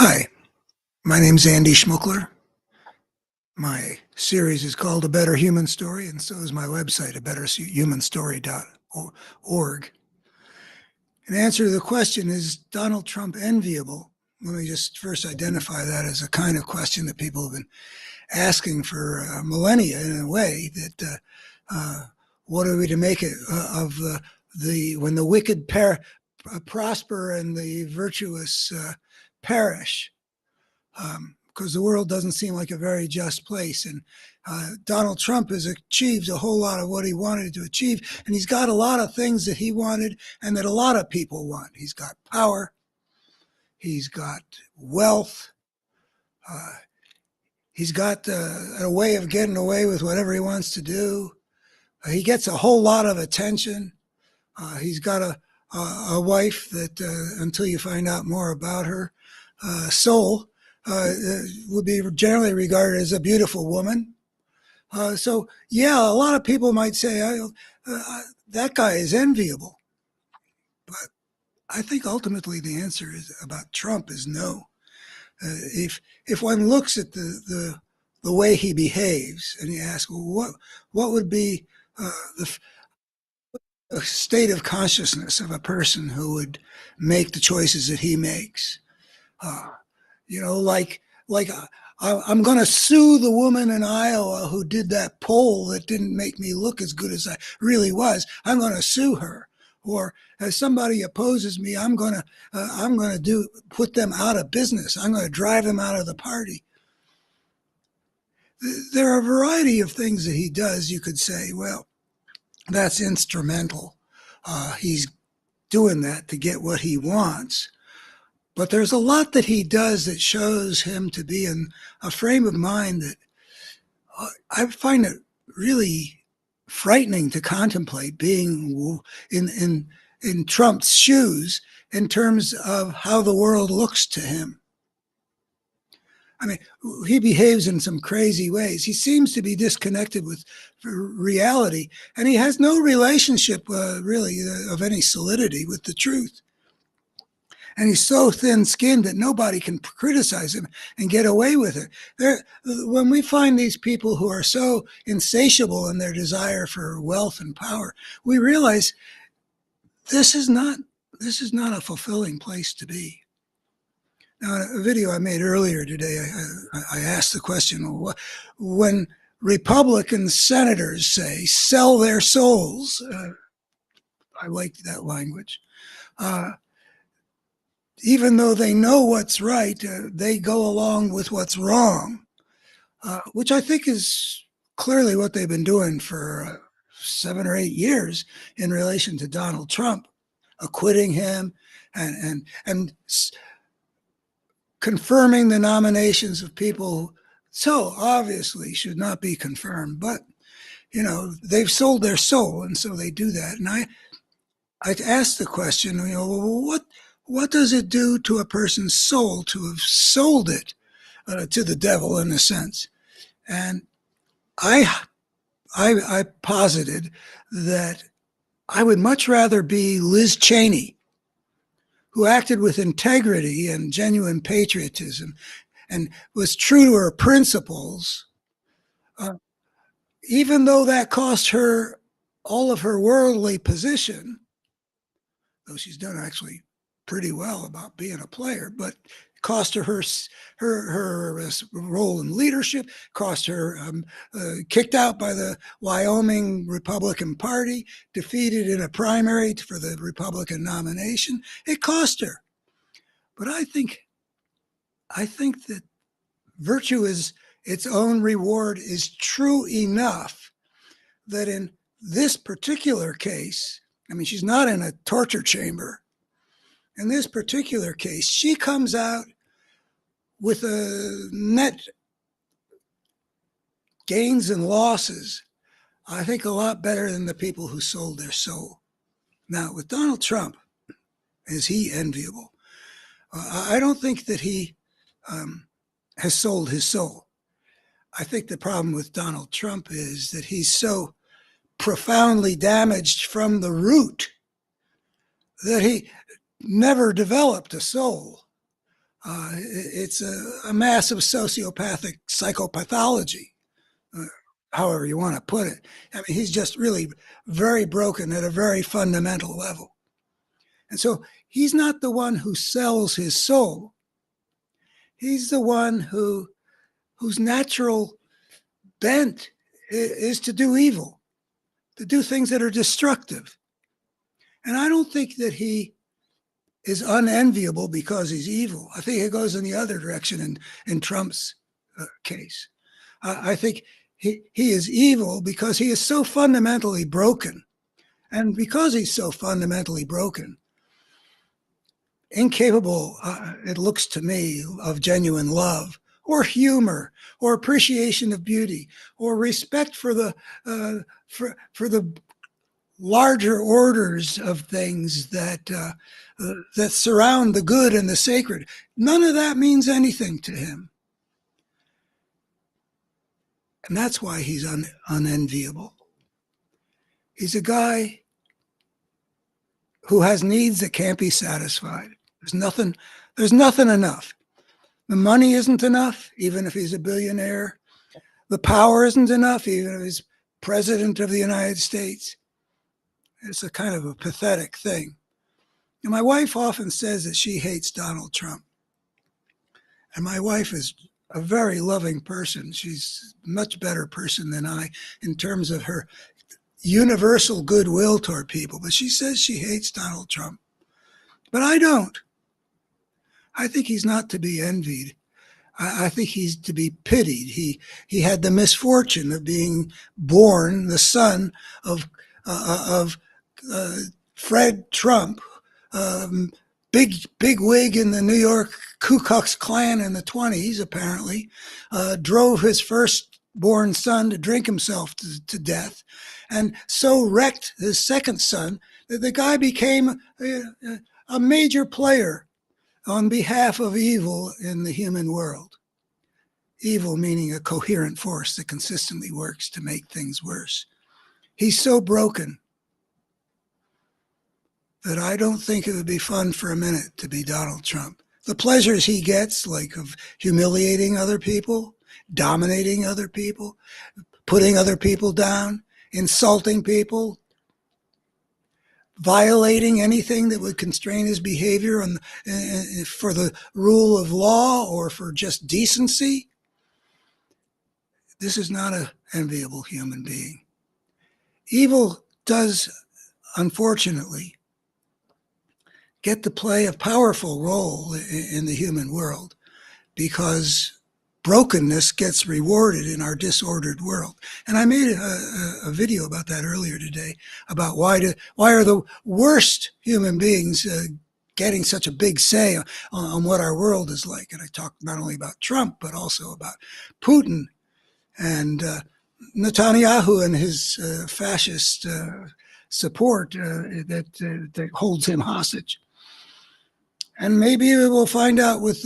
Hi, my name's Andy Schmuckler. My series is called A Better Human Story, and so is my website, abetterhumanstory.org. In answer to the question, is Donald Trump enviable? Let me just first identify that as a kind of question that people have been asking for millennia in a way that what are we to make it, of the when the wicked prosper and the virtuous perish? Because the world doesn't seem like a very just place. And Donald Trump has achieved a whole lot of what he wanted to achieve. And he's got a lot of things that he wanted and that a lot of people want. He's got power. He's got wealth. He's got a way of getting away with whatever he wants to do. He gets a whole lot of attention. He's got a wife that, until you find out more about her, soul, would be generally regarded as a beautiful woman. So, yeah, a lot of people might say, that guy is enviable. But I think ultimately the answer is about Trump is no. If one looks at the way he behaves and you ask, well, what would be the state of consciousness of a person who would make the choices that he makes? I'm going to sue the woman in Iowa who did that poll that didn't make me look as good as I really was. I'm going to sue her. Or if somebody opposes me, I'm going to put them out of business. I'm going to drive them out of the party. There are a variety of things that he does. You could say, well, that's instrumental. He's doing that to get what he wants. But there's a lot that he does that shows him to be in a frame of mind that I find it really frightening to contemplate being in Trump's shoes in terms of how the world looks to him. I mean, he behaves in some crazy ways. He seems to be disconnected with reality, and he has no relationship really of any solidity with the truth. And he's so thin-skinned that nobody can criticize him and get away with it. When we find these people who are so insatiable in their desire for wealth and power, we realize this is not a fulfilling place to be. Now, in a video I made earlier today, I asked the question, when Republican senators say, sell their souls, I liked that language, even though they know what's right, they go along with what's wrong, which I think is clearly what they've been doing for 7 or 8 years in relation to Donald Trump, acquitting him and confirming the nominations of people who so obviously should not be confirmed. But, they've sold their soul, and so they do that. And I asked the question, what does it do to a person's soul to have sold it to the devil, in a sense? And I posited that I would much rather be Liz Cheney, who acted with integrity and genuine patriotism and was true to her principles, even though that cost her all of her worldly position, though she's done actually pretty well about being a player, but cost her role in leadership, cost her kicked out by the Wyoming Republican Party, defeated in a primary for the Republican nomination. It cost her. But I think that virtue is its own reward is true enough that in this particular case, I mean, she's not in a torture chamber. In this particular case, she comes out with a net gains and losses, I think, a lot better than the people who sold their soul. Now, with Donald Trump, is he enviable? I don't think that he has sold his soul. I think the problem with Donald Trump is that he's so profoundly damaged from the root that he never developed a soul. It's a massive sociopathic psychopathology, uh, however you want to put it. I mean, he's just really very broken at a very fundamental level. And so he's not the one who sells his soul. He's the one whose natural bent is to do evil, to do things that are destructive. And I don't think that he is unenviable because he's evil. I think it goes in the other direction in Trump's case. I think he is evil because he is so fundamentally broken. And because he's so fundamentally broken, incapable, it looks to me, of genuine love or humor or appreciation of beauty or respect for the for the larger orders of things that surround the good and the sacred. None of that means anything to him, and that's why he's unenviable. He's a guy who has needs that can't be satisfied. There's nothing. There's nothing enough. The money isn't enough, even if he's a billionaire. The power isn't enough, even if he's president of the United States. It's a kind of a pathetic thing. And my wife often says that she hates Donald Trump. And my wife is a very loving person. She's a much better person than I in terms of her universal goodwill toward people. But she says she hates Donald Trump. But I don't. I think he's not to be envied. I think he's to be pitied. He had the misfortune of being born the son of Fred Trump, big wig in the New York Ku Klux Klan in the 1920s, apparently, drove his firstborn son to drink himself to death, and so wrecked his second son that the guy became a major player on behalf of evil in the human world. Evil meaning a coherent force that consistently works to make things worse. He's so broken that I don't think it would be fun for a minute to be Donald Trump. The pleasures he gets, like of humiliating other people, dominating other people, putting other people down, insulting people, violating anything that would constrain his behavior for the rule of law or for just decency. This is not an enviable human being. Evil does, unfortunately, get to play a powerful role in the human world because brokenness gets rewarded in our disordered world. And I made a video about that earlier today, about why are the worst human beings getting such a big say on what our world is like. And I talked not only about Trump, but also about Putin and Netanyahu and his fascist support that holds him hostage. And maybe we'll find out with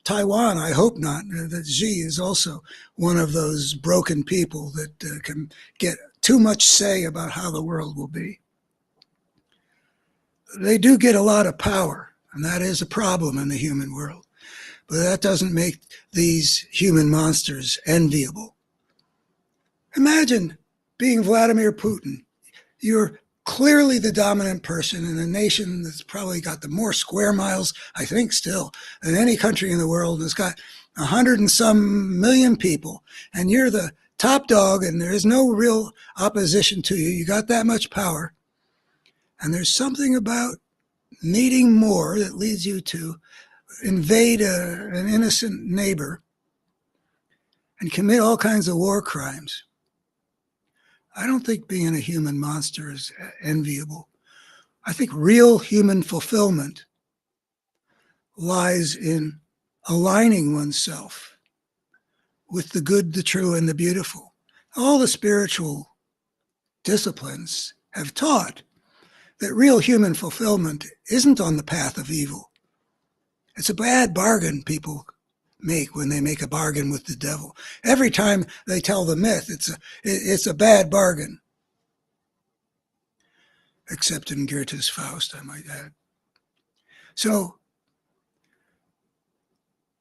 Taiwan, I hope not, that Xi is also one of those broken people that can get too much say about how the world will be. They do get a lot of power, and that is a problem in the human world. But that doesn't make these human monsters enviable. Imagine being Vladimir Putin. You're clearly the dominant person in a nation that's probably got the more square miles, I think still, than any country in the world. It's got 100 and some million people, and you're the top dog, and there is no real opposition to you. You got that much power. And there's something about needing more that leads you to invade an innocent neighbor and commit all kinds of war crimes. I don't think being a human monster is enviable. I think real human fulfillment lies in aligning oneself with the good, the true, and the beautiful. All the spiritual disciplines have taught that real human fulfillment isn't on the path of evil. It's a bad bargain people make when they make a bargain with the devil. Every time they tell the myth, it's a bad bargain. Except in Goethe's Faust, I might add. So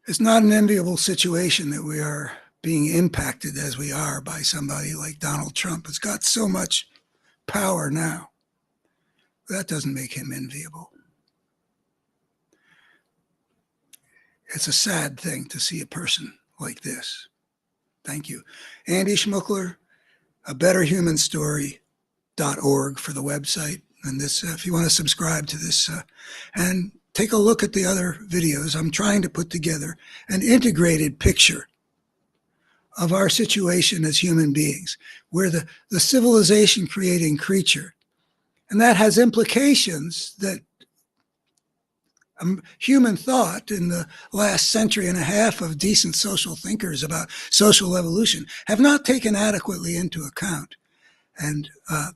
It's not an enviable situation that we are being impacted as we are by somebody like Donald Trump. It's got so much power now. That doesn't make him enviable. It's a sad thing to see a person like this. Thank you. Andy Schmuckler, A Better Human Story.org for the website. And this, if you want to subscribe to this, and take a look at the other videos. I'm trying to put together an integrated picture of our situation as human beings. We're the civilization creating creature. And that has implications that human thought in the last century and a half of decent social thinkers about social evolution have not taken adequately into account. And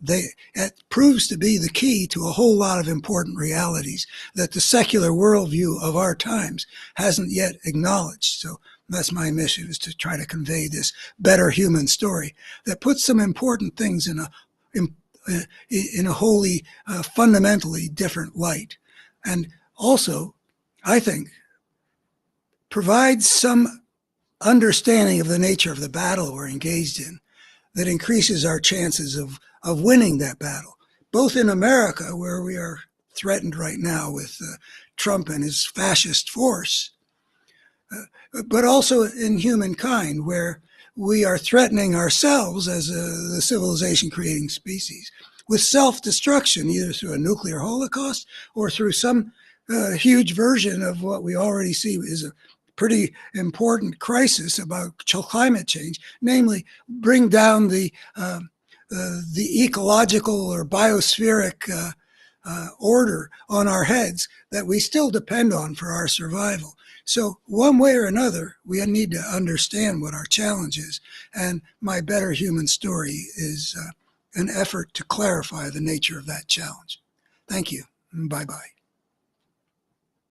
it proves to be the key to a whole lot of important realities that the secular worldview of our times hasn't yet acknowledged. So that's my mission, is to try to convey this better human story that puts some important things in a wholly fundamentally different light. And also, I think, provides some understanding of the nature of the battle we're engaged in that increases our chances of winning that battle, both in America, where we are threatened right now with Trump and his fascist force, but also in humankind, where we are threatening ourselves as the civilization-creating species with self-destruction, either through a nuclear holocaust or through some huge version of what we already see is a pretty important crisis about climate change, namely bring down the ecological or biospheric order on our heads that we still depend on for our survival. So one way or another, we need to understand what our challenge is. And My Better Human Story is an effort to clarify the nature of that challenge. Thank you. Bye-bye.